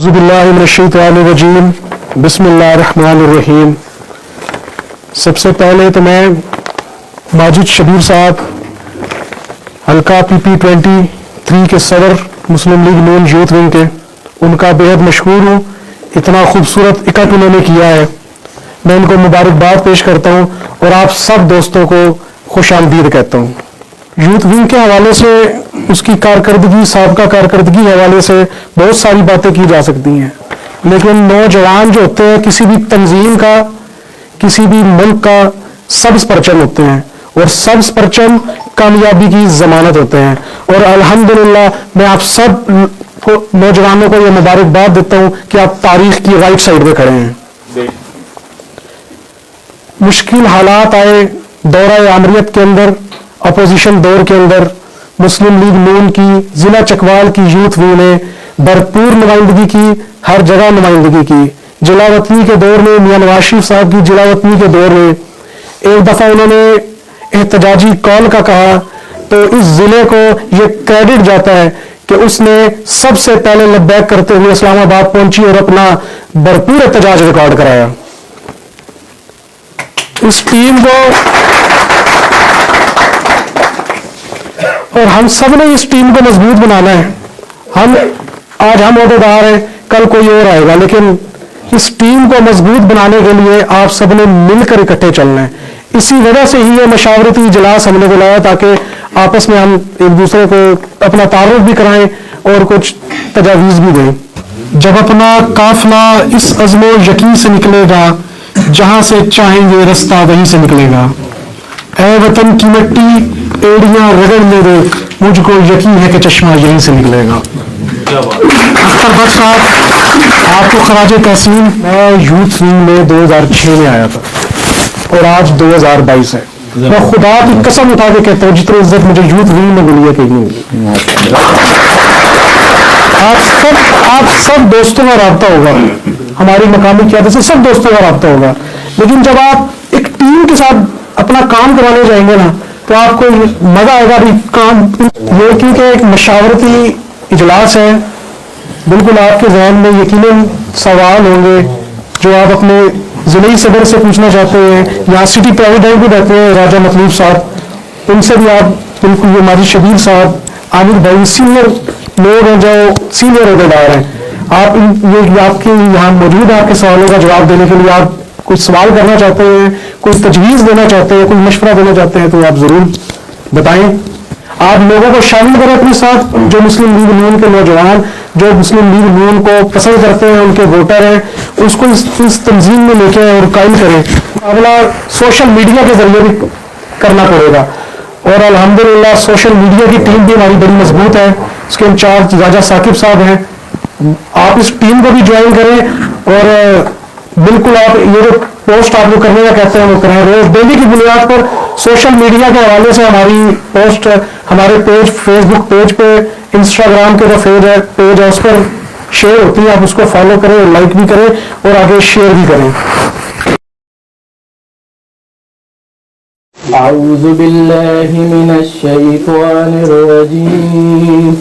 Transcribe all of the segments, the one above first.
बिस्मिल्लाहिर्रहमानिर्रहीम बिस्मिल्लाहिर्रहमानिर्रहीम। सबसे पहले तो मैं माजिद शबीर साहब हल्का PP23 के सदर मुस्लिम लीग नून यूथ विंग के उनका बेहद मशहूर हूँ। इतना खूबसूरत इकट्ठ उन्होंने किया है, मैं इनको मुबारकबाद पेश करता हूँ और आप सब दोस्तों को खुश आमदीद कहता हूँ। यूथ विंग के हवाले से उसकी कारकर्दगी, साबका कारकर्दगी के हवाले से बहुत सारी बातें की जा सकती हैं, लेकिन नौजवान जो होते हैं किसी भी तंजीम का, किसी भी मुल्क का सब्ज़ परचम होते हैं और सब्ज़ परचम कामयाबी की ज़मानत होते हैं। और अल्हम्दुलिल्लाह मैं आप सब को नौजवानों को ये मुबारकबाद देता हूँ कि आप तारीख की राइट साइड पे खड़े हैं। मुश्किल हालात आए दौरा आमरीत के अंदर, अपोजिशन दौर के अंदर, मुस्लिम लीग नून की जिला चकवाल की यूथ विंग ने भरपूर नुमाइंदगी की, हर जगह नुमाइंदगी की। जिला वतनी के दौर में मियां नवाज शरीफ साहब की जिला वतनी के दौर में एक दफ़ा उन्होंने एहतजाजी कॉल का कहा तो इस जिले को ये क्रेडिट जाता है कि उसने सबसे पहले लब्बैक करते हुए इस्लामाबाद पहुंची और अपना भरपूर एहतजाज रिकॉर्ड कराया। इस टीम को और हम सब ने इस टीम को मजबूत बनाना है। आज हम अहदेदार हैं, कल कोई और आएगा, लेकिन इस टीम को मजबूत बनाने के लिए आप सब ने मिलकर इकट्ठे चलना है। इसी वजह से ही ये मशावरती इजलास हमने बुलाया ताकि आपस में हम एक दूसरे को अपना तारुफ भी कराएं और कुछ तजावीज़ भी दें। जब अपना काफिला इस अज़्मो यकीन से निकलेगा, जहां से चाहेंगे रास्ता वहीं से निकलेगा। ऐ वतन की मिट्टी एड़ियां रगड़ने दे, मुझको यकीन है कि चश्मा यहीं से निकलेगा। अख्तर भट्ट साहब, आपको खराज तहसीन। मैं यूथ विंग में 2006 में आया था और आज 2022 है। मैं खुदा की कसम उठा के कहता हूँ जितनी इज्जत मुझे यूथ विंग में मिली है कहीं नहीं मिली। आप सब दोस्तों का राब्ता होगा, हमारी मकामी क़यादत से सब दोस्तों का राब्ता होगा, लेकिन जब आप एक टीम के साथ अपना काम कराने जाएंगे ना तो आपको मजा आएगा भी काम। ये क्योंकि एक मशावरती इजलास है, बिल्कुल आपके जहन में यकीनन सवाल होंगे जो आप अपने ज़िले सदर से पूछना चाहते हैं। यहाँ सिटी प्रेसिडेंट भी रहते हैं राजा मतलूब साहब, उनसे भी आप बिल्कुल, ये माजिद शबीर साहब, आमिर भाई, सीनियर लोग हैं जो सीनियर अहदेदार हैं। आप ये आपके यहाँ मौजूद है, आपके सवालों का जवाब देने के लिए आप कुछ सवाल करना चाहते हैं, कोई तजवीज़ देना चाहते हैं, कोई मशवरा देना चाहते हैं तो आप ज़रूर बताएं। आप लोगों को शामिल करें अपने साथ, जो मुस्लिम लीग नून के नौजवान, जो मुस्लिम लीग नून को पसंद करते हैं, उनके वोटर हैं, उसको इस तंजीम में लेके आए और कायम करें। मुकाबला सोशल मीडिया के जरिए भी करना पड़ेगा और अल्हम्दुलिल्लाह सोशल मीडिया की टीम भी हमारी बड़ी मजबूत है। उसके इंचार्ज राजा साकिब साहब हैं। आप इस टीम को भी ज्वाइन करें और बिल्कुल आप ये जो पोस्ट आप लोग करने का कहते हैं वो करें। रोज डेली की बुनियाद पर सोशल मीडिया के हवाले से हमारी पोस्ट हमारे पेज, फेसबुक पेज पे, इंस्टाग्राम के जो पेज है उस पर शेयर होती है। आप उसको फॉलो करें, लाइक भी करें और आगे शेयर भी करें। अऊज़ु बिल्लाहि मिनश शैतानिर रजीम।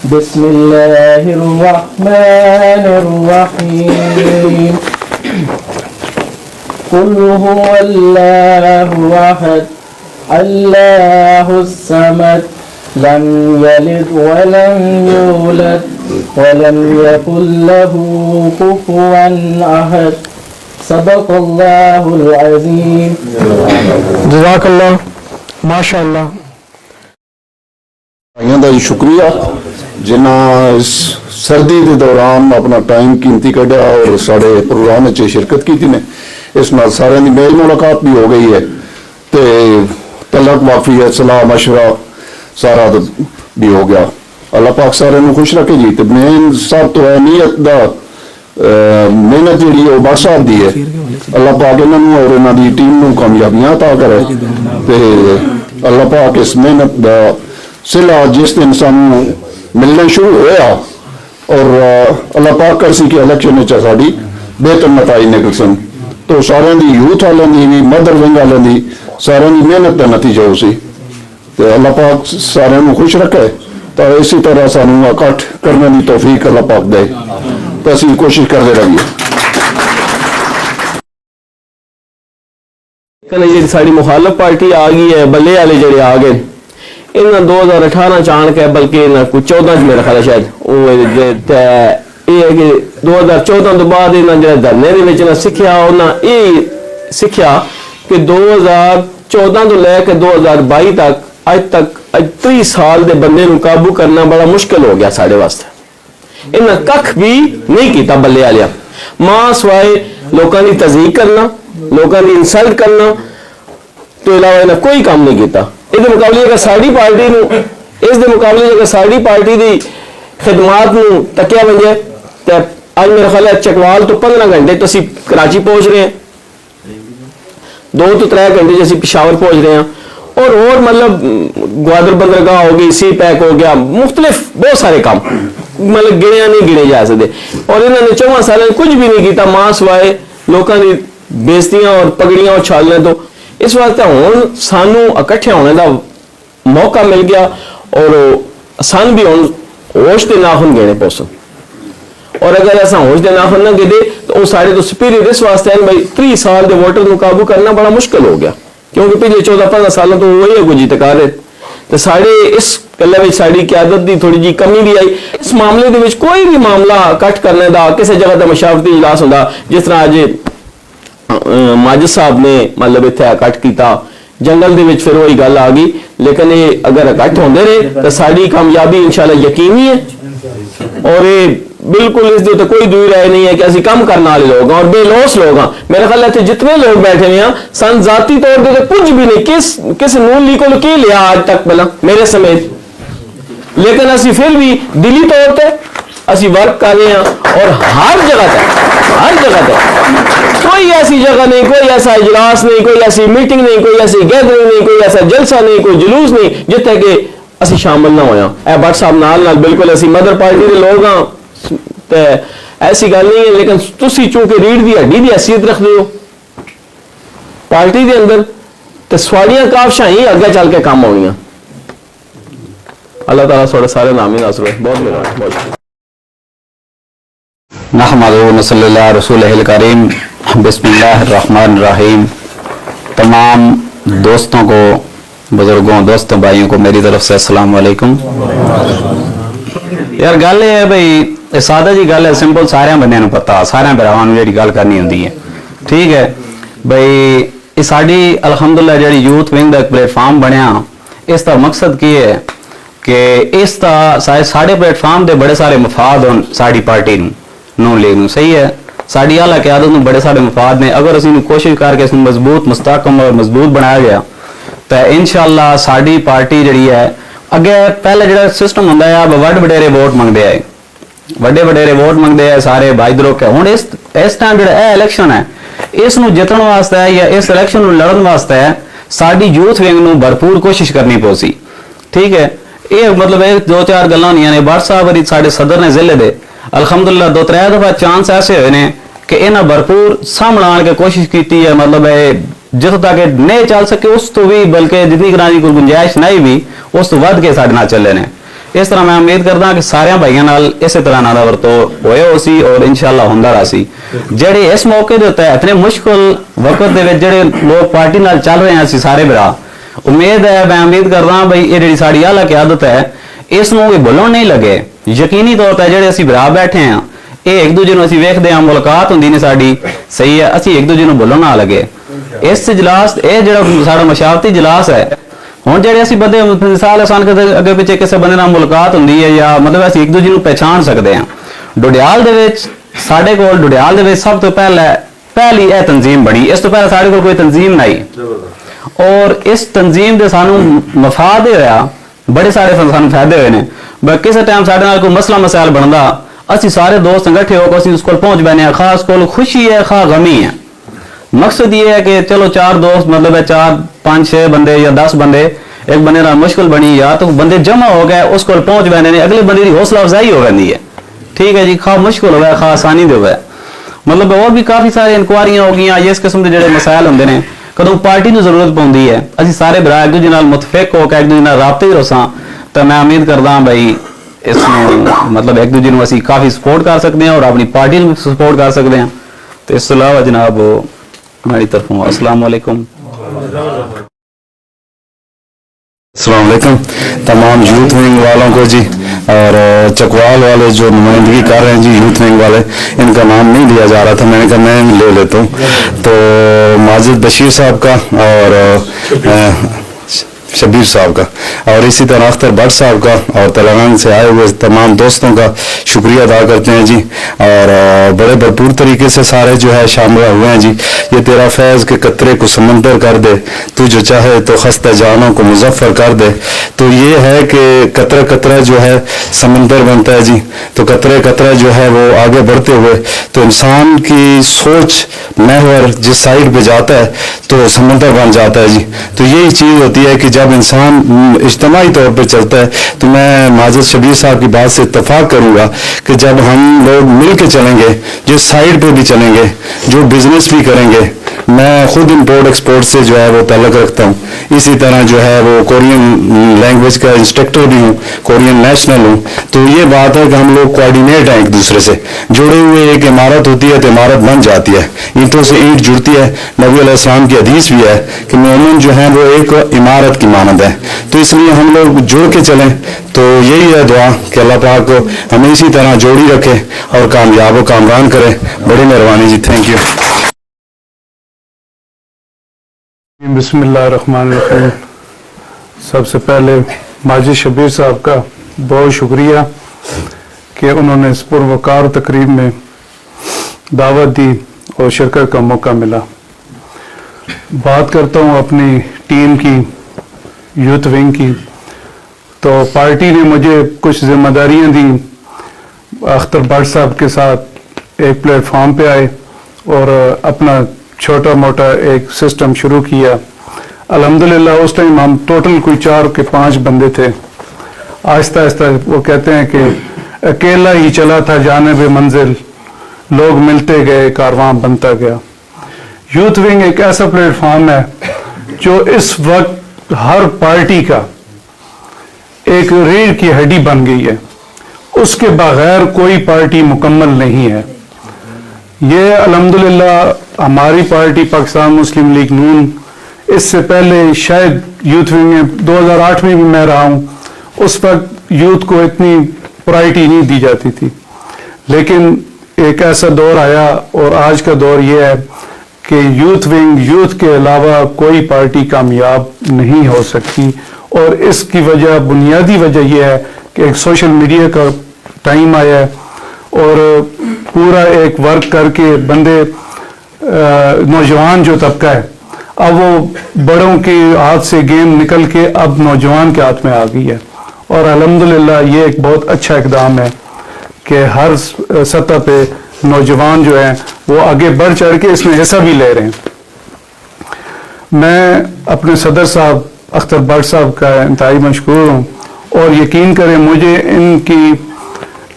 बिस्मिल्लाहिर रहमानिर रहीम। कुल हुवल्लाहु अहद, अल्लाहुस समद, लम यलिद वलम यूलद वलम यकुल लहू कुफुवन अहद। सदक़ल्लाहुल अज़ीम। जज़ाकल्लाह, माशाअल्लाह। भाइयों का शुक्रिया जिन्हें इस सर्दी के दौरान अपना टाइम कीमती कढ़िया और साढ़े प्रोग्राम में शिरकत की ने। इस नाल सारे की मेल मुलाकात भी हो गई है तो तलक वाफी है, सलाह मशवरा सारा भी हो गया। अल्लाह पाक सारे खुश रखे जी। तो मेन सब तो है नीयत का मेहनत जी बट साहब की है। अल्लाह पाक इन्होंने और इन्हों की टीम को कामयाबियां अता करे। तो अल्लाह पाक इस मेहनत का सिला जिस दिन सानू मिलने शुरू होया और अल्लाह पाक कर सी कि इलेक्शन साड़ी बेहतर नताई निकल सन तो सारे की यूथ वालों की भी, मदर विंग वालों की सारे की मेहनत का नतीजा हो सी। तो अल्लाह पाक सारे खुश रखे तो इसी तरह सानू इकट्ठ करने की तौफीक अल्लाह पाक दे। तो असीं कोशिश करते रहिए। जी साड़ी मुखालफ पार्टी आ गई है, बल्ले वाले जड़े आ गए इन्हें 2018 चाणक है, बल्कि इन्हें कुछ 14 मेरा ख्याल है शायद ये है कि 2014 तो बाद इन्हें जो धरने के सीखा उन्हें ये सीखा कि 2014 तो लैके 2022 तक अज तक 30 साल के बंदे नूं काबू करना बड़ा मुश्किल हो गया साढ़े वास्ते। इन्हें कख भी नहीं किया बल्ले वालिया, मां सवाए लोगों की तज़ीक करना, लोगों की इंसल्ट करना तो इलावा इन्हें कोई काम नहीं किया। इस मुकाबले अगर साड़ी पार्टी नूं इस मुकाबले अगर साड़ी पार्टी की खिदमात नूं तकिया वजे तो अज मेरा ख्याल है चकवाल तो 15 घंटे तो असीं कराची पहुंच रहे हैं, 2 तो 3 घंटे असीं पिशावर पहुंच रहे हैं, और मतलब ग्वादर बंदरगाह हो गई, सी पैक हो गया, मुख्तलिफ बहुत सारे काम मतलब गिने नहीं गिने जा सकते। और इन्होंने 14 साल कुछ भी नहीं किया मां सवाए लोगों की बेइज्जतियां और पगड़ियां उछालने तो। इस वास्ते हुण सानू इकट्ठे होने का मौका मिल गया और सन भी हुण होश के नाखुन गिने पौसन, और अगर ऐसा होश के नाखुन ना गिने तो वो सारे तो सुपीरियर इस वास्ते हैं भाई 30 साल के वोटर को काबू करना बड़ा मुश्किल हो गया, क्योंकि पिछले 14-15 सालों तो वही है गुजी तकार है। तो साढ़े इस गल में साड़ी क्यादत की थोड़ी जी कमी भी आई। इस मामले के विच कोई भी मामला कट करने का किसी जगह का मशावरती इजलास होंदा, जिस तरह अज माजिद साहब ने मतलब इत्थे इकट्ठ किया जंगल दे विच, फिर वही गल आ गई। लेकिन ये अगर इकट्ठ होंदे रहे तो साड़ी कामयाबी इंशाल्लाह यकीनी है, और ये बिल्कुल इस दे कोई दूर राय नहीं है कि असं कम करने वाले लोग और बेलोस लोग हाँ। मेरे ख्याल है जितने लोग बैठे हुए हैं सन जाती तौर पर कुछ भी नहीं किस नून लीग को की लिया आज तक पहला मेरे समेत, लेकिन असी फिर भी दिली तौर पर असी वर्क कर रहे हैं। और हर जगह पे कोई ऐसी जगह नहीं, कोई ऐसा इजलास नहीं, कोई ऐसी मीटिंग नहीं, कोई ऐसी गैदरिंग नहीं, कोई ऐसा जलसा नहीं, कोई जुलूस नहीं जिथे कि असी शामिल ना होया। ए भट्ट साहब नाल बिल्कुल असी मदर पार्टी के लोग हाँ, तो ऐसी गल नहीं है। लेकिन तुसी चूंकि रीढ़ की हड्डी की हैसियत रखते हो पार्टी के अंदर, तो सवाड़ियां काफशा ही अगे चल के काम आउणियां। अल्लाह ताला थोड़े सारे नाम ही नासर बहुत मेहरबान। नहमदुहु व नसल्ली अला रसूलिहिल करीम, बिस्मिल्लाहिर्रहमानिर्रहीम। तमाम दोस्तों को, बुजुर्गों, दोस्तों, भाइयों को मेरी तरफ से अस्सलाम वालेकुम। यार गल है भाई सादा जी गल है, सिंपल सारे बंदे नूं पता, सारे भरावां नूं जिहड़ी गल करनी हुंदी है, ठीक है भाई। ये साडी अल्हम्दुलिल्लाह जिहड़ी यूथ विंग दा एक प्लेटफार्म बनया, इसका मकसद की है कि इसका साढ़े प्लेटफार्म दे बड़े सारे मफाद होन साड़ी पार्टी नून लीग नूं, सही है। साड़ी आला क़यादत नूं बड़े सारे मफाद ने, अगर असीं कोशिश करके इसनूं मजबूत, मुस्तहकम और मजबूत बनाया गया तो इंशाअल्लाह साड़ी पार्टी जिहड़ी है अगे पहले जिहड़ा सिस्टम हुंदा है वड वडेरे वोट मंगदे आए, वड्डे वडेरे वोट मंगदे आए सारे भाईदरों के। हुण इस टाइम जिहड़ा इलेक्शन है इसनूं जितण वास्ते या इस इलेक्शन नूं लड़न वास्ते साडी यूथ विंग नूं भरपूर कोशिश करनी पौसी, ठीक है। ये मतलब 2-4 गल्लां होंदियां ने। भट्ट साहब वरी साडे सदर ने जिले दे अल्हम्दुलिल्लाह 2-3 दफा चांस ऐसे हुए ने कि इन्हें भरपूर सामने आने की कोशिश की है, मतलब जितों तक नहीं चल सके उस तो भी, बल्कि जितनी कराने की गुंजाइश नहीं भी उस तो वध के साडे नाल चले ने। इस तरह मैं उम्मीद करदा कि सारे भाइयों नाल इस तरह ना दा वरतो होया हो सी और इंशाअल्लाह हुंदा रही। जेड़े इस मौके दे उत्ते इतने मुश्किल वक्त दे विच जेड़े लोग पार्टी नाल चल रहे हैं, सारे भरा उम्मीद है, मैं उम्मीद करदा भाई ये जिहड़ी साडी आला क़यादत है इसनूं कोई भुल्लण नहीं लगे। यकीनी तौर पर जेड़े असीं भरा बैठे हैं ये एक दूजे नूं असीं वेखदे हां, मुलाकात हुंदी ने साडी, सही है, असीं एक दूजे नूं भुल्लण ना लगे। इस इजलास ये जिहड़ा साडा मशावरती इजलास है, हुण जेड़े असीं बंदे मिसाल सन अगे पिछे किसी बंदे नाल मुलाकात हुंदी है या मतलब असीं एक दूजे नूं पहचान सकते हैं। डुडियाल दे विच साडे कोल डुडियाल दे विच सब तो पहली यह तंजीम बनी, इस तो पहले साडे कोल कोई तंजीम नहीं, और इस तंजीम दे सानू मफाद होया, बड़े सारे सानू फायदे हुए ने। किसी टाइम साडे नाल कोई मसला मसाइल बनदा असीं सारे दोस्त इकट्ठे होकर असीं उस कोल पहुंच बैठे हैं, खास कोल खुशी है खा गमी है। मकसद ये है कि चलो 4 दोस्त मतलब है 4-5-6 बंदे या 10 बंदे एक बंदे नाल मुश्किल बनी या तो बंदे जमा हो गए उस कोल पहुंच बैठे ने, अगले बंदे की हौसला अफजाई हो गई है, ठीक है जी। खा मुश्किल हो खा आसानी दे हुआ मतलब और भी काफ़ी सारी इंक्वायरियां हो गई इस किस्म के जो मसाइल होंगे ने, कदों पार्टी को जरूरत पौंदी है असीं सारे भरा एक दूजे नाल मुतफिक होकर एक दूजे नाल राबते ही रसां। तो मैं उम्मीद करदा भाई اس میں مطلب ایک دوسرے کو اسی کافی سپورٹ کر سکتے ہیں اور اپنی پارٹی میں سپورٹ کر سکتے ہیں. تو اس کے علاوہ جناب ہماری طرفوں السلام علیکم. السلام علیکم تمام یوتھ ونگ والوں کو جی، اور چکوال والے جو نمائندگی کر رہے ہیں جی یوتھ ونگ والے، ان کا نام نہیں لیا جا رہا تھا، میں نے کہا میں لے لیتا ہوں. تو ماجد بشیر صاحب کا اور شبیر صاحب کا اور اسی طرح اختر بٹ صاحب کا اور تلنگانہ سے آئے ہوئے تمام دوستوں کا شکریہ ادا کرتے ہیں جی. اور بڑے بھرپور طریقے سے سارے جو ہے شامل ہوئے ہیں جی. یہ تیرا فیض کے قطرے کو سمندر کر دے، تو جو چاہے تو خستہ جانوں کو مظفر کر دے. تو یہ ہے کہ قطرہ قطرہ جو ہے سمندر بنتا ہے جی. تو قطرے قطرہ جو ہے وہ آگے بڑھتے ہوئے تو انسان کی سوچ محور جس سائڈ پہ جاتا ہے تو سمندر بن جاتا ہے جی. تو یہی چیز ہوتی ہے کہ جب انسان اجتماعی طور پہ چلتا ہے تو میں ماجد شبیر صاحب کی بات سے اتفاق کروں گا کہ جب ہم لوگ مل کے چلیں گے، جس سائڈ پہ بھی چلیں گے، جو بزنس بھی کریں گے، میں خود امپورٹ ایکسپورٹ سے جو ہے وہ تعلق رکھتا ہوں، اسی طرح جو ہے وہ کورین لینگویج کا انسٹرکٹر بھی ہوں، کورین نیشنل ہوں. تو یہ بات ہے کہ ہم لوگ کوآرڈینیٹ ہیں ایک دوسرے سے جڑے ہوئے. ایک عمارت ہوتی ہے تو عمارت بن جاتی ہے، اینٹوں سے اینٹ جڑتی ہے. نبی علیہ السلام کی حدیث بھی ہے کہ مومن جو ہیں وہ ایک عمارت کی مانند ہے. تو اس لیے ہم لوگ جڑ کے چلیں. تو یہی ہے دعا کہ اللہ پاک کو ہمیں اسی طرح جوڑی رکھے اور کامیاب و کامران کرے. بڑی مہربانی جی، تھینک یو. بسم اللہ الرحمن الرحیم. سب سے پہلے ماجد شبیر صاحب کا بہت شکریہ کہ انہوں نے اس پروقار تقریب میں دعوت دی اور شرکت کا موقع ملا. بات کرتا ہوں اپنی ٹیم کی، یوتھ ونگ کی. تو پارٹی نے مجھے کچھ ذمہ داریاں دی. اختر بٹ صاحب کے ساتھ ایک پلیٹ فارم پہ آئے اور اپنا چھوٹا موٹا ایک سسٹم شروع کیا. الحمدللہ اس ٹائم ہم ٹوٹل کوئی 4 کے 5 بندے تھے. آہستہ آہستہ وہ کہتے ہیں کہ اکیلا ہی چلا تھا جانب منزل، لوگ ملتے گئے، کارواں بنتا گیا. یوتھ ونگ ایک ایسا پلیٹ فارم ہے جو اس وقت ہر پارٹی کا ایک ریڑھ کی ہڈی بن گئی ہے. اس کے بغیر کوئی پارٹی مکمل نہیں ہے. یہ الحمدللہ ہماری پارٹی پاکستان مسلم لیگ نون، اس سے پہلے شاید یوتھ ونگ میں 2008 میں بھی میں رہا ہوں، اس وقت یوتھ کو اتنی پرائرٹی نہیں دی جاتی تھی. لیکن ایک ایسا دور آیا اور آج کا دور یہ ہے کہ یوتھ ونگ، یوتھ کے علاوہ کوئی پارٹی کامیاب نہیں ہو سکتی. اور اس کی وجہ، بنیادی وجہ یہ ہے کہ ایک سوشل میڈیا کا ٹائم آیا ہے اور پورا ایک ورک کر کے بندے، نوجوان جو طبقہ ہے، اب وہ بڑوں کے ہاتھ سے گیم نکل کے اب نوجوان کے ہاتھ میں آ گئی ہے. اور الحمدللہ یہ ایک بہت اچھا اقدام ہے کہ ہر سطح پہ نوجوان جو ہیں وہ آگے بڑھ چڑھ کے اس میں حصہ بھی لے رہے ہیں. میں اپنے صدر صاحب اختر بٹ صاحب کا انتہائی مشکور ہوں اور یقین کریں مجھے ان کی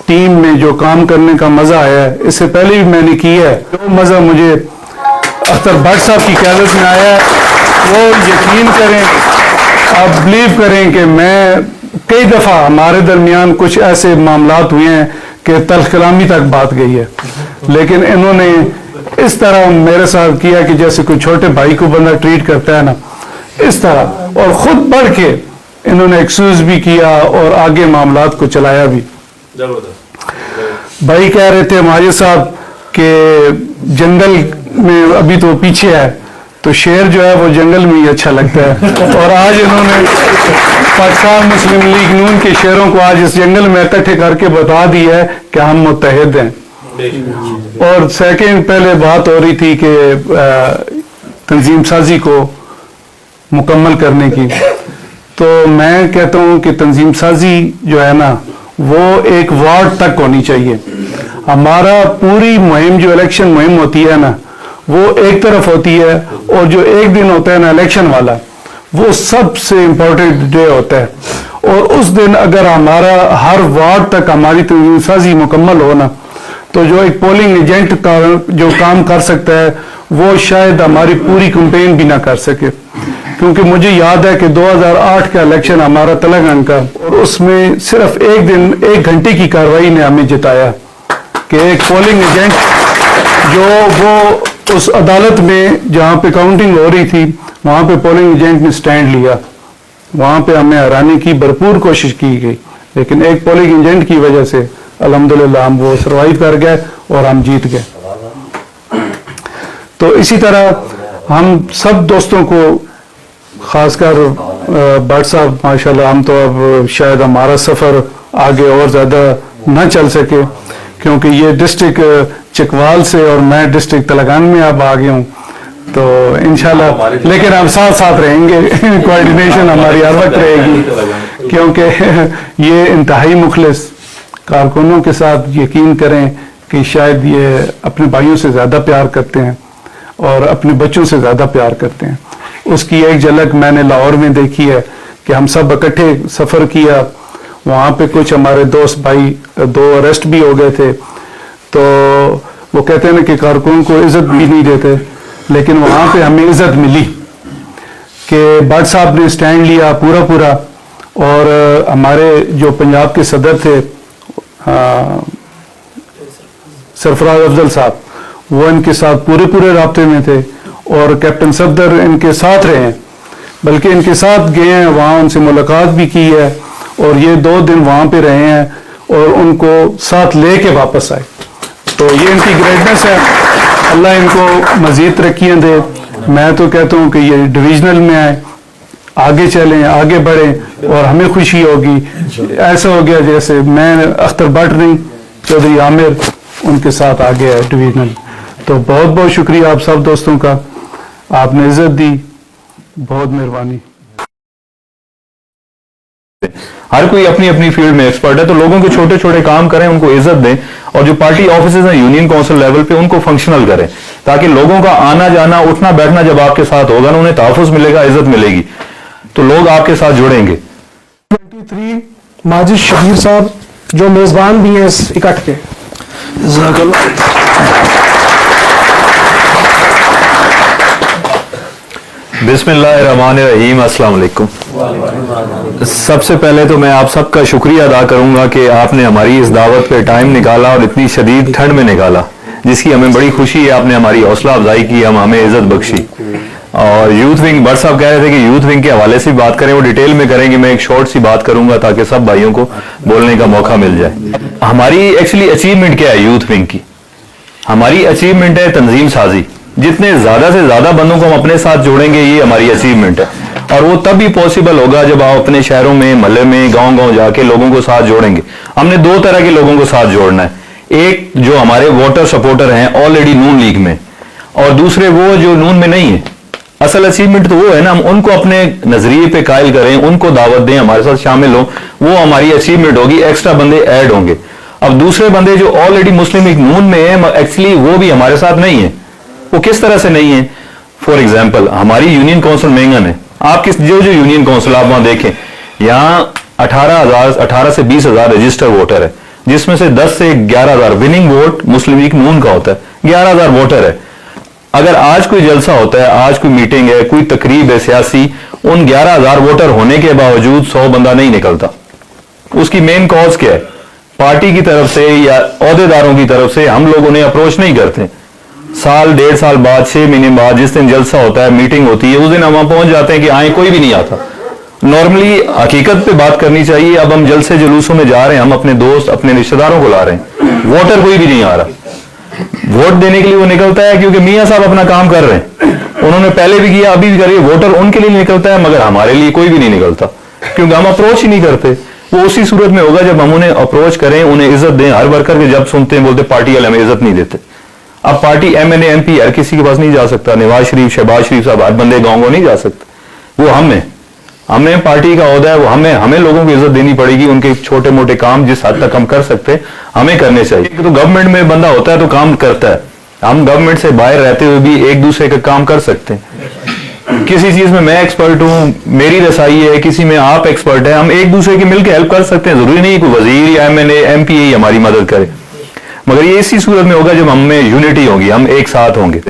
ٹیم میں جو کام کرنے کا مزہ آیا ہے، اس سے پہلے بھی میں نے کیا ہے، جو مزہ مجھے اختر بٹ صاحب کی قیادت میں آیا ہے وہ یقین کریں، آپ بلیو کریں کہ میں کئی دفعہ ہمارے درمیان کچھ ایسے معاملات ہوئے ہیں کہ تلخ کلامی تک بات گئی ہے، لیکن انہوں نے اس طرح میرے ساتھ کیا کہ جیسے کوئی چھوٹے بھائی کو بندہ ٹریٹ کرتا ہے نا، اس طرح، اور خود بڑھ کے انہوں نے ایکسکیوز بھی کیا اور آگے معاملات کو چلایا بھی. بھائی کہہ رہے تھے ماجد صاحب کہ جنگل میں ابھی تو پیچھے ہے، تو شیر جو ہے وہ جنگل میں ہی اچھا لگتا ہے. اور آج انہوں نے پاکستان مسلم لیگ نون کے شیروں کو آج اس جنگل میں اکٹھے کر کے بتا دی ہے کہ ہم متحد ہیں. اور سیکنڈ، پہلے بات ہو رہی تھی کہ تنظیم سازی کو مکمل کرنے کی، تو میں کہتا ہوں کہ تنظیم سازی جو ہے نا وہ ایک وارڈ تک ہونی چاہیے. ہمارا پوری مہم جو الیکشن مہم ہوتی ہے نا وہ ایک طرف ہوتی ہے، اور جو ایک دن ہوتا ہے نا الیکشن والا وہ سب سے امپورٹنٹ ڈے ہوتا ہے. اور اس دن اگر ہمارا ہر وارڈ تک ہماری تنظیم سازی مکمل ہو نا، تو جو ایک پولنگ ایجنٹ کا جو کام کر سکتا ہے وہ شاید ہماری پوری کمپین بھی نہ کر سکے. क्योंकि मुझे याद है कि 2008 का इलेक्शन हमारा तेलंगाना का, और उसमें सिर्फ एक घंटे की कार्रवाई ने हमें जिताया कि एक पोलिंग एजेंट जो वो उस अदालत में जहाँ पे काउंटिंग हो रही थी वहाँ पे पोलिंग एजेंट ने स्टैंड लिया, वहाँ पे हमें हराने की भरपूर कोशिश की गई, लेकिन एक पोलिंग एजेंट की वजह से अल्हम्दुलिल्लाह हम वो सर्वाइव कर गए और हम जीत गए। तो इसी तरह हम सब दोस्तों को, खासकर भट्ट साहब माशाल्लाह, हम तो अब शायद हमारा सफ़र आगे और ज़्यादा न चल सके क्योंकि ये डिस्ट्रिक्ट चकवाल से और मैं डिस्ट्रिक्ट तेलंगाना में अब आ गया हूँ, तो इंशाल्लाह लेकिन हम साथ साथ रहेंगे कोऑर्डिनेशन हमारी हर वक्त रहेगी क्योंकि ये इंतहाई मुखलिस कारकुनों के साथ यकीन करें कि शायद ये अपने भाइयों से ज़्यादा प्यार करते हैं और अपने बच्चों से ज़्यादा प्यार करते हैं। उसकी एक झलक मैंने लाहौर में देखी है कि हम सब इकट्ठे सफ़र किया, वहाँ पे कुछ हमारे दोस्त भाई 2 अरेस्ट भी हो गए थे, तो वो कहते हैं ना कि कारकुन को इज़्ज़त भी नहीं देते, लेकिन वहाँ पे हमें इज़्ज़त मिली कि भट्ट साहब ने स्टैंड लिया पूरा और हमारे जो पंजाब के सदर थे सरफराज अफजल साहब, वो इनके साथ पूरे राब्ते में थे और कैप्टन सफदर इनके साथ रहे हैं, बल्कि इनके साथ गए हैं, वहाँ उनसे मुलाकात भी की है और ये 2 दिन वहाँ पे रहे हैं और उनको साथ ले के वापस आए। तो ये इनकी ग्रेटनेस है, अल्लाह इनको मज़ीद तरक्कियाँ दे। मैं तो कहता हूँ कि ये डिविजनल में आए, आगे चलें, आगे बढ़ें और हमें खुशी होगी। ऐसा हो गया जैसे मैं अख्तर भट्ट नहीं, चौधरी आमिर उनके साथ आगे है डिविजनल। तो बहुत बहुत शुक्रिया आप सब दोस्तों का, आपने इज्जत दी, बहुत मेहरबानी। हर कोई अपनी अपनी फील्ड में एक्सपर्ट है, तो लोगों के छोटे छोटे काम करें, उनको इज्जत दें और जो पार्टी ऑफिसेज हैं यूनियन काउंसिल लेवल पे उनको फंक्शनल करें, ताकि लोगों का आना जाना उठना बैठना जब आपके साथ होगा ना, उन्हें तहफ़्फ़ुज़ मिलेगा, इज्जत मिलेगी, तो लोग आपके साथ जुड़ेंगे। 23 माजिद शबीर साहब जो मेजबान भी हैं इस इकट्ठ के। बिस्मिल्लाहिर्रहमानिर्रहीम, अस्सलाम वालेकुम। सबसे पहले तो मैं आप सबका शुक्रिया अदा करूंगा कि आपने हमारी इस दावत पे टाइम निकाला और इतनी शदीद ठंड में निकाला, जिसकी हमें बड़ी खुशी है। आपने हमारी हौसला अफजाई की, हमें इज्जत बख्शी। और यूथ विंग, भट्ट साहब कह रहे थे कि यूथ विंग के हवाले से बात करें, वो डिटेल में करेंगे, मैं एक शॉर्ट सी बात करूंगा ताकि सब भाइयों को बोलने का मौका मिल जाए। हमारी एक्चुअली अचीवमेंट क्या है यूथ विंग की? हमारी अचीवमेंट है तंजीम साजी। जितने ज्यादा से ज्यादा बंदों को हम अपने साथ जोड़ेंगे, ये हमारी अचीवमेंट है, और वो तब भी पॉसिबल होगा जब आप अपने शहरों में, महल्ले में, गांव जाके लोगों को साथ जोड़ेंगे। हमने 2 तरह के लोगों को साथ जोड़ना है, एक जो हमारे वोटर सपोर्टर हैं ऑलरेडी नून लीग में, और दूसरे वो जो नून में नहीं है। असल अचीवमेंट तो वो है ना, हम उनको अपने नजरिए पे कायल करें, उनको दावत दें, हमारे साथ शामिल हो, वो हमारी अचीवमेंट होगी। एक्स्ट्रा बंदे ऐड होंगे। अब दूसरे बंदे जो ऑलरेडी मुस्लिम लीग नून में है, एक्चुअली वो भी हमारे साथ नहीं है। वो किस तरह से नहीं है? फॉर एग्जाम्पल, हमारी यूनियन काउंसिल मेंगन है, आप किस जो यूनियन काउंसिल आप वहां देखें, यहाँ 18 से 20,000 रजिस्टर वोटर है, जिसमें से 10 से 11,000 विनिंग वोट मुस्लिम लीग नून का होता है। 11,000 वोटर है। अगर आज कोई जलसा होता है, आज कोई मीटिंग है, कोई तकरीब है सियासी, उन 11,000 वोटर होने के बावजूद 100 बंदा नहीं निकलता। उसकी मेन कॉज क्या है? पार्टी की तरफ से या अहदेदारों की तरफ से हम लोग उन्हें अप्रोच नहीं करते। साल 1.5 साल बाद, 6 महीने बाद, जिस दिन जलसा होता है, मीटिंग होती है, उस दिन हम वहां पहुंच जाते हैं कि आए, कोई भी नहीं आता। नॉर्मली हकीकत पे बात करनी चाहिए। अब हम जलसे जुलूसों में जा रहे हैं, हम अपने दोस्त, अपने रिश्तेदारों को ला रहे हैं, वोटर कोई भी नहीं आ रहा। वोट देने के लिए वो निकलता है क्योंकि मियां साहब अपना काम कर रहे हैं, उन्होंने पहले भी किया, अभी भी करिए। वोटर उनके लिए निकलता है, मगर हमारे लिए कोई भी नहीं निकलता, क्योंकि हम अप्रोच ही नहीं करते। वो उसी सूरत में होगा जब हम उन्हें अप्रोच करें, उन्हें इज्जत दें। हर वर्कर के जब सुनते हैं, बोलते पार्टी वाले हमें इज्जत नहीं देते। अब पार्टी MNA MP हर किसी के पास नहीं जा सकता। नवाज शरीफ, शहबाज शरीफ साहब, हर बंदे गाँव नहीं जा सकते। वो हमें पार्टी का ओहदा है, वो हमें लोगों को इज्जत देनी पड़ेगी। उनके छोटे मोटे काम जिस हद तक हम कर सकते हैं, हमें करने चाहिए। तो गवर्नमेंट में बंदा होता है तो काम करता है, हम गवर्नमेंट से बाहर रहते हुए भी एक दूसरे का काम कर सकते हैं। किसी चीज में मैं एक्सपर्ट हूं, मेरी रसाई है, किसी में आप एक्सपर्ट है, हम एक दूसरे की मिलकर हेल्प कर सकते हैं। जरूरी नहीं कोई वजीर या MNA MP ही हमारी मदद करे, मगर ये इसी सूरत में होगा जब हम में यूनिटी होगी, हम एक साथ होंगे।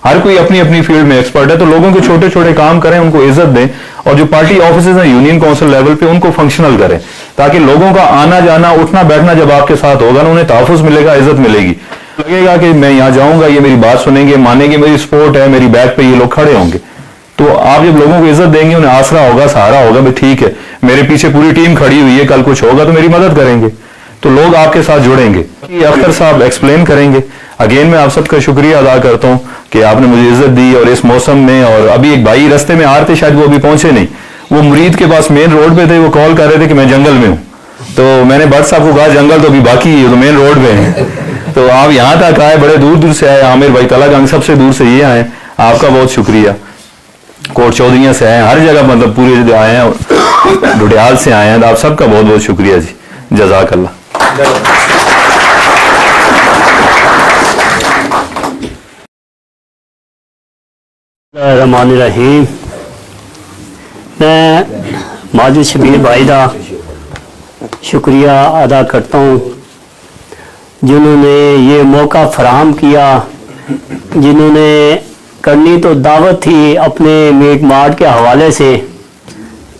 हर कोई अपनी अपनी फील्ड में एक्सपर्ट है, तो लोगों के छोटे छोटे काम करें, उनको इज्जत दें, और जो पार्टी ऑफिसेज हैं यूनियन काउंसिल लेवल पे उनको फंक्शनल करें, ताकि लोगों का आना जाना उठना बैठना जब आपके साथ होगा ना, उन्हें तहफ़्फ़ुज़ मिलेगा, इज्जत मिलेगी, लगेगा कि मैं यहाँ जाऊंगा, ये मेरी बात सुनेंगे, मानेंगे, मेरी सपोर्ट है, मेरी बैक पे ये लोग खड़े होंगे। तो आप जब लोगों को इज्जत देंगे, उन्हें आसरा होगा, सहारा होगा, भाई ठीक है मेरे पीछे पूरी टीम खड़ी हुई है, कल कुछ होगा तो मेरी मदद करेंगे, तो लोग आपके साथ जुड़ेंगे। अख्तर साहब एक्सप्लेन करेंगे। अगेन मैं आप सबका शुक्रिया अदा करता हूँ कि आपने मुझे इज्जत दी, और इस मौसम में, और अभी एक भाई रास्ते में आ रहे थे, शायद वो अभी पहुंचे नहीं, वो मुरीद के पास मेन रोड पे थे, वो कॉल कर रहे थे कि मैं जंगल में हूँ, तो मैंने भट्ट साहब को कहा जंगल तो अभी बाकी है, तो मेन रोड पे है, तो आप यहाँ तक आए, बड़े दूर दूर से आए, आमिर भाई तलागंग सबसे दूर से ये आए, आपका बहुत शुक्रिया। कोट चौधरिया से आए हैं, हर जगह मतलब पूरे आए हैं, डुडियाल से आए हैं, तो आप सबका बहुत बहुत शुक्रिया जी, जज़ाकल्लाह। रहमान रहीम। मैं माजिद शबीर भाई का शुक्रिया अदा करता हूँ जिन्होंने ये मौका फराहम किया, जिन्होंने करनी तो दावत थी अपने मीट मार्ट के हवाले से,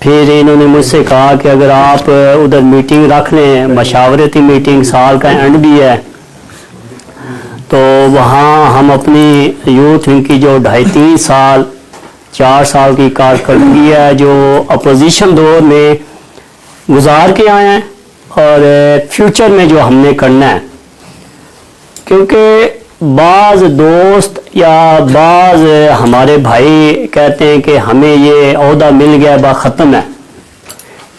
फिर इन्होंने मुझसे कहा कि अगर आप उधर मीटिंग रख लें, मशावरती मीटिंग, साल का एंड भी है, तो वहाँ हम अपनी यूथ विंग की जो 2.5-3 साल 4 साल की कारकर्दगी है, जो अपोजिशन दौर में गुजार के आए हैं, और फ्यूचर में जो हमने करना है, क्योंकि बाज़ दोस्त या बाज़ हमारे भाई कहते हैं कि हमें ये ओहदा मिल गया, बा ख़त्म है।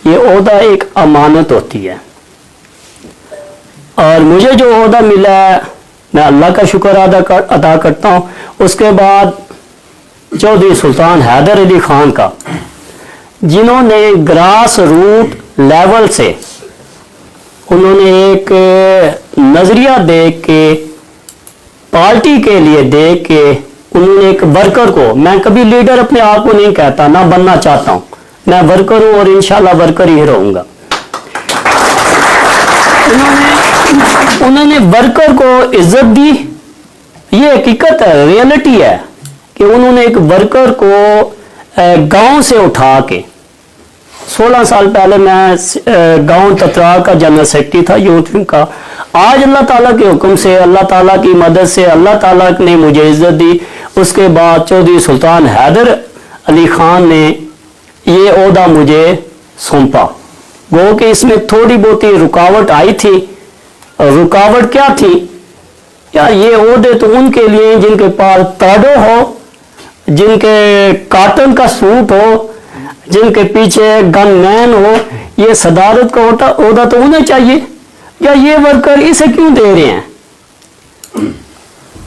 ये ओहदा एक अमानत होती है, और मुझे जो ओहदा मिला है मैं अल्लाह का शुक्र अदा करता हूँ। उसके बाद चौधरी सुल्तान हैदर अली खान का, जिन्होंने ग्रास रूट लेवल से उन्होंने एक नज़रिया देख के, पार्टी के लिए देख के, उन्होंने एक वर्कर को, मैं कभी लीडर अपने आप को नहीं कहता, ना बनना चाहता हूँ, मैं वर्कर हूँ और इंशाल्लाह वर्कर ही रहूँगा। उन्होंने वर्कर को इज्जत दी, ये हकीकत है, रियलिटी है कि उन्होंने एक वर्कर को गांव से उठा के, 16 साल पहले मैं गांव ततरा का जनरल सेक्रेटरी था यूथ विंग का। आज अल्लाह ताला के हुक्म से, अल्लाह ताला की मदद से, अल्लाह ताला ने मुझे इज्जत दी। उसके बाद चौधरी सुल्तान हैदर अली खान ने ये ओहदा मुझे सौंपा। गो कि इसमें थोड़ी बहुत ही रुकावट आई थी। रुकावट क्या थी यार, ये ओहदे तो उनके लिए जिनके पास ताडो हो, जिनके काटन का सूट हो, जिनके पीछे गनमैन हो, ये सदारत का ओहदा तो उन्हें चाहिए, या ये वर्कर इसे क्यों दे रहे हैं?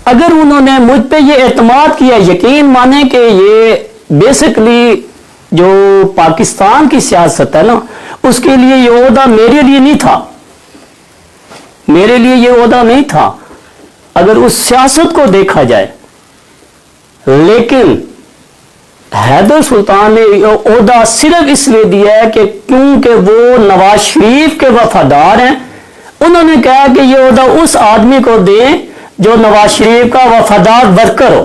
अगर उन्होंने मुझ पे ये एतमाद किया, यकीन माने कि ये बेसिकली जो पाकिस्तान की सियासत है ना, उसके लिए ये ओहदा मेरे लिए नहीं था, मेरे लिए ये ओहदा नहीं था अगर उस सियासत को देखा जाए। लेकिन हैदर सुल्तान ने ओहदा सिर्फ इसलिए दिया है कि क्योंकि वो नवाज शरीफ के वफादार हैं। उन्होंने कहा कि ये ओहदा उस आदमी को दें जो नवाज शरीफ का वफादार वर्कर हो,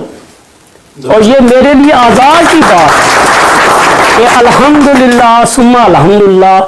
और ये मेरे लिए आजाद की बात है कि अल्हम्दुलिल्लाह सुम्मा अल्हम्दुलिल्लाह